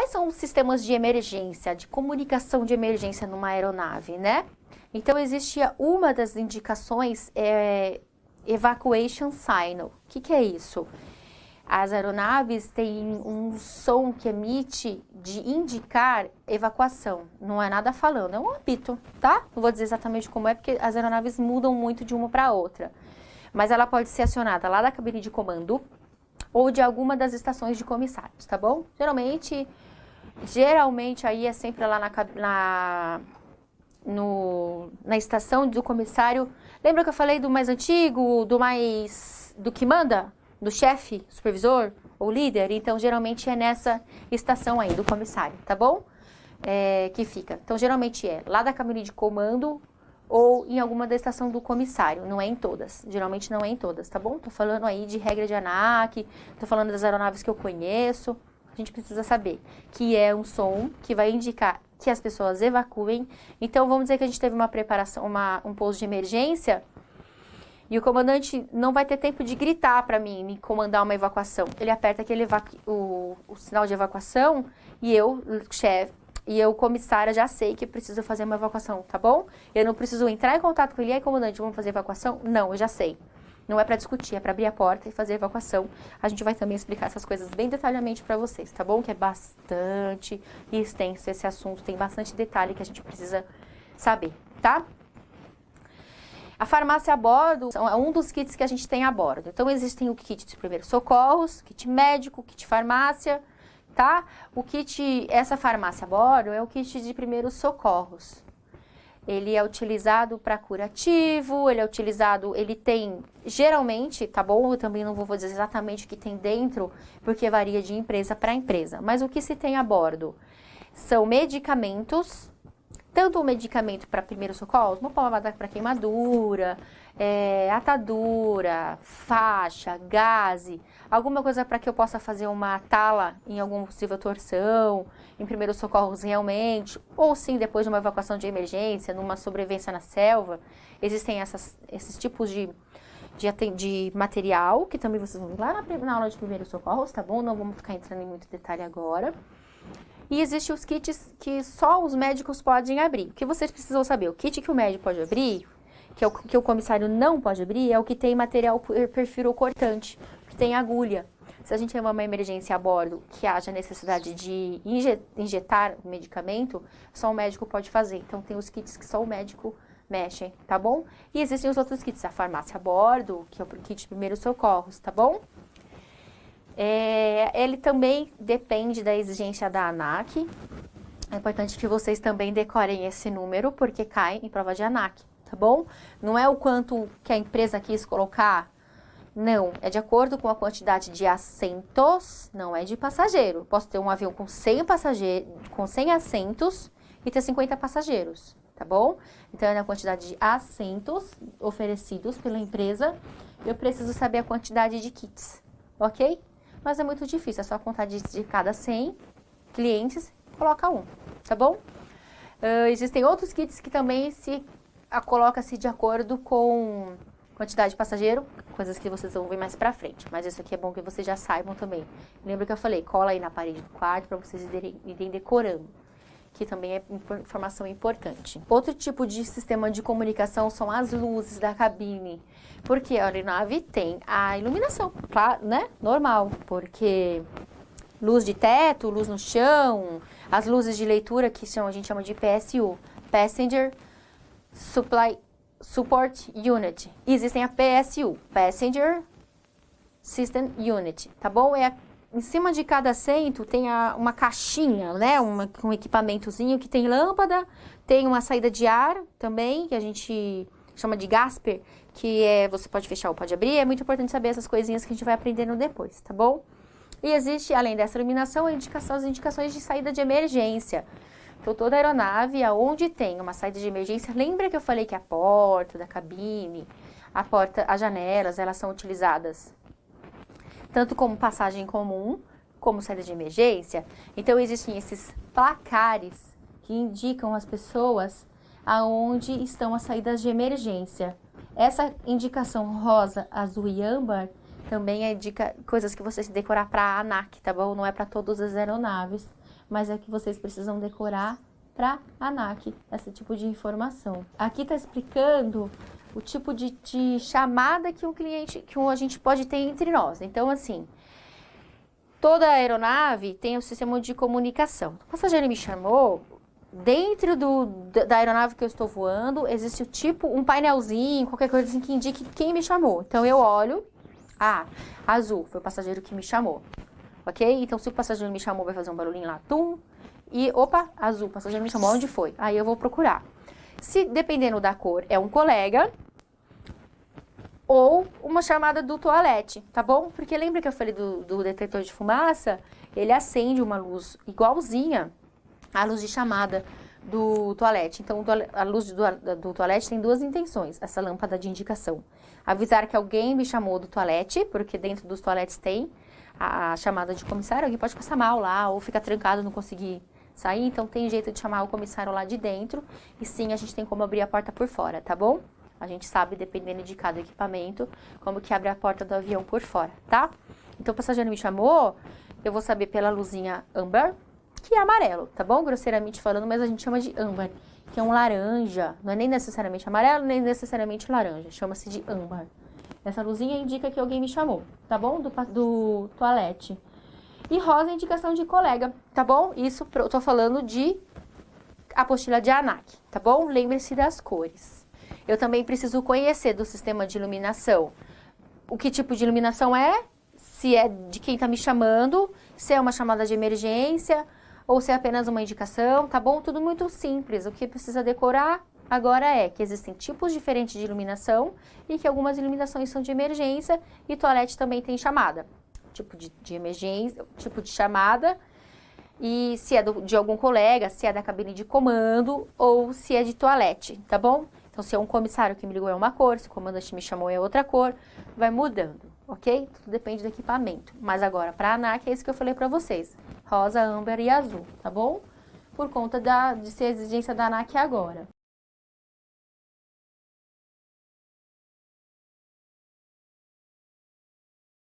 quais são os sistemas de emergência, de comunicação de emergência numa aeronave, né? Então, existia uma das indicações, Evacuation Signal. O que é isso? As aeronaves têm um som que emite de indicar evacuação. Não é nada falando, é um apito, tá? Não vou dizer exatamente como é, porque as aeronaves mudam muito de uma para outra. Mas ela pode ser acionada lá da cabine de comando ou de alguma das estações de comissários, tá bom? Geralmente aí é sempre lá na estação do comissário. Lembra que eu falei do mais antigo, do que manda? Do chefe, supervisor ou líder? Então, geralmente é nessa estação aí do comissário, tá bom? Que fica. Então, geralmente é lá da cabine de comando ou em alguma da estação do comissário. Não é em todas. Geralmente não é em todas, tá bom? Tô falando aí de regra de ANAC, tô falando das aeronaves que eu conheço. A gente precisa saber que é um som que vai indicar que as pessoas evacuem. Então, vamos dizer que a gente teve uma preparação, um pouso de emergência, e o comandante não vai ter tempo de gritar para mim, me comandar uma evacuação. Ele aperta o sinal de evacuação e eu, chefe, comissária, já sei que preciso fazer uma evacuação, tá bom? Eu não preciso entrar em contato com ele, aí comandante, vamos fazer evacuação? Não, eu já sei. Não é para discutir, é para abrir a porta e fazer a evacuação. A gente vai também explicar essas coisas bem detalhadamente para vocês, tá bom? Que é bastante extenso esse assunto, tem bastante detalhe que a gente precisa saber, tá? A farmácia a bordo é um dos kits que a gente tem a bordo. Então, existem o kit de primeiros socorros, kit médico, kit farmácia, tá? Essa farmácia a bordo é o kit de primeiros socorros. Ele é utilizado para curativo, ele tem, geralmente, tá bom? Eu também não vou dizer exatamente o que tem dentro, porque varia de empresa para empresa. Mas o que se tem a bordo são medicamentos, tanto o medicamento para primeiros socorros, uma pomada para queimadura, atadura, faixa, gaze, alguma coisa para que eu possa fazer uma tala em alguma possível torção, em primeiros socorros realmente, ou sim depois de uma evacuação de emergência, numa sobrevivência na selva. Existem esses tipos de material, que também vocês vão ver lá na aula de primeiros socorros, tá bom? Não vamos ficar entrando em muito detalhe agora. E existem os kits que só os médicos podem abrir. O que vocês precisam saber? O kit que o médico pode abrir, que o comissário não pode abrir, é o que tem material perfurocortante, que tem agulha. Se a gente tem uma emergência a bordo que haja necessidade de injetar o medicamento, só o médico pode fazer. Então, tem os kits que só o médico mexe, tá bom? E existem os outros kits, a farmácia a bordo, que é o kit de primeiros socorros, tá bom? Ele também depende da exigência da ANAC. É importante que vocês também decorem esse número, porque cai em prova de ANAC, tá bom? Não é o quanto que a empresa quis colocar, não. É de acordo com a quantidade de assentos, não é de passageiro. Posso ter um avião com 100 assentos e ter 50 passageiros, tá bom? Então, é na quantidade de assentos oferecidos pela empresa, eu preciso saber a quantidade de kits, ok? Mas é muito difícil, é só contar de cada 100 clientes, coloca um, tá bom? Existem outros kits que também coloca-se de acordo com quantidade de passageiro, coisas que vocês vão ver mais pra frente. Mas isso aqui é bom que vocês já saibam também. Lembra que eu falei, cola aí na parede do quarto para vocês irem decorando, que também é informação importante. Outro tipo de sistema de comunicação são as luzes da cabine, porque a aeronave tem a iluminação, claro, né? Normal, porque luz de teto, luz no chão, as luzes de leitura que a gente chama de PSU, Passenger Support Unit. Existem a PSU, Passenger System Unit, tá bom? Em cima de cada assento tem uma caixinha, né? Um equipamentozinho que tem lâmpada, tem uma saída de ar também, que a gente chama de Gasper, que você pode fechar ou pode abrir. É muito importante saber essas coisinhas que a gente vai aprendendo depois, tá bom? E existe, além dessa iluminação, as indicações de saída de emergência. Então, toda aeronave, aonde tem uma saída de emergência, lembra que eu falei que a porta da cabine, as janelas, elas são utilizadas tanto como passagem comum, como saída de emergência. Então, existem esses placares que indicam às pessoas aonde estão as saídas de emergência. Essa indicação rosa, azul e âmbar também indica coisas que vocês decorar para a ANAC, tá bom? Não é para todas as aeronaves, mas é que vocês precisam decorar para ANAC, esse tipo de informação. Aqui está explicando o tipo de chamada que a gente pode ter entre nós. Então, assim, toda aeronave tem o sistema de comunicação. O passageiro me chamou, dentro da aeronave que eu estou voando, existe um painelzinho, qualquer coisa assim que indique quem me chamou. Então, eu olho, azul, foi o passageiro que me chamou, ok? Então, se o passageiro me chamou, vai fazer um barulhinho lá, tum, e, opa, azul, o passageiro me chamou, onde foi? Aí eu vou procurar. Se, dependendo da cor, é um colega ou uma chamada do toalete, tá bom? Porque lembra que eu falei do detector de fumaça? Ele acende uma luz igualzinha à luz de chamada do toalete. Então, a luz do toalete tem duas intenções, essa lâmpada de indicação. Avisar que alguém me chamou do toalete, porque dentro dos toaletes tem a chamada de comissário, alguém pode passar mal lá, ou ficar trancado, não conseguir sair, então tem jeito de chamar o comissário lá de dentro, e sim, a gente tem como abrir a porta por fora, tá bom? A gente sabe, dependendo de cada equipamento, como que abre a porta do avião por fora, tá? Então, o passageiro me chamou, eu vou saber pela luzinha âmbar, que é amarelo, tá bom? Grosseiramente falando, mas a gente chama de âmbar, que é um laranja, não é nem necessariamente amarelo, nem necessariamente laranja, chama-se de âmbar. Essa luzinha indica que alguém me chamou, tá bom? Do toalete. E rosa é indicação de colega, tá bom? Isso eu tô falando de apostila de ANAC, tá bom? Lembre-se das cores. Eu também preciso conhecer do sistema de iluminação. O que tipo de iluminação é? Se é de quem tá me chamando, se é uma chamada de emergência, ou se é apenas uma indicação, tá bom? Tudo muito simples. O que precisa decorar agora é que existem tipos diferentes de iluminação e que algumas iluminações são de emergência e toalete também tem chamada. Tipo de emergência, tipo de chamada, e se é de algum colega, se é da cabine de comando ou se é de toalete, tá bom? Então, se é um comissário que me ligou é uma cor, se o comandante me chamou é outra cor, vai mudando, ok? Tudo depende do equipamento. Mas agora, para a ANAC, é isso que eu falei para vocês, rosa, âmbar e azul, tá bom? Por conta de ser a exigência da ANAC agora.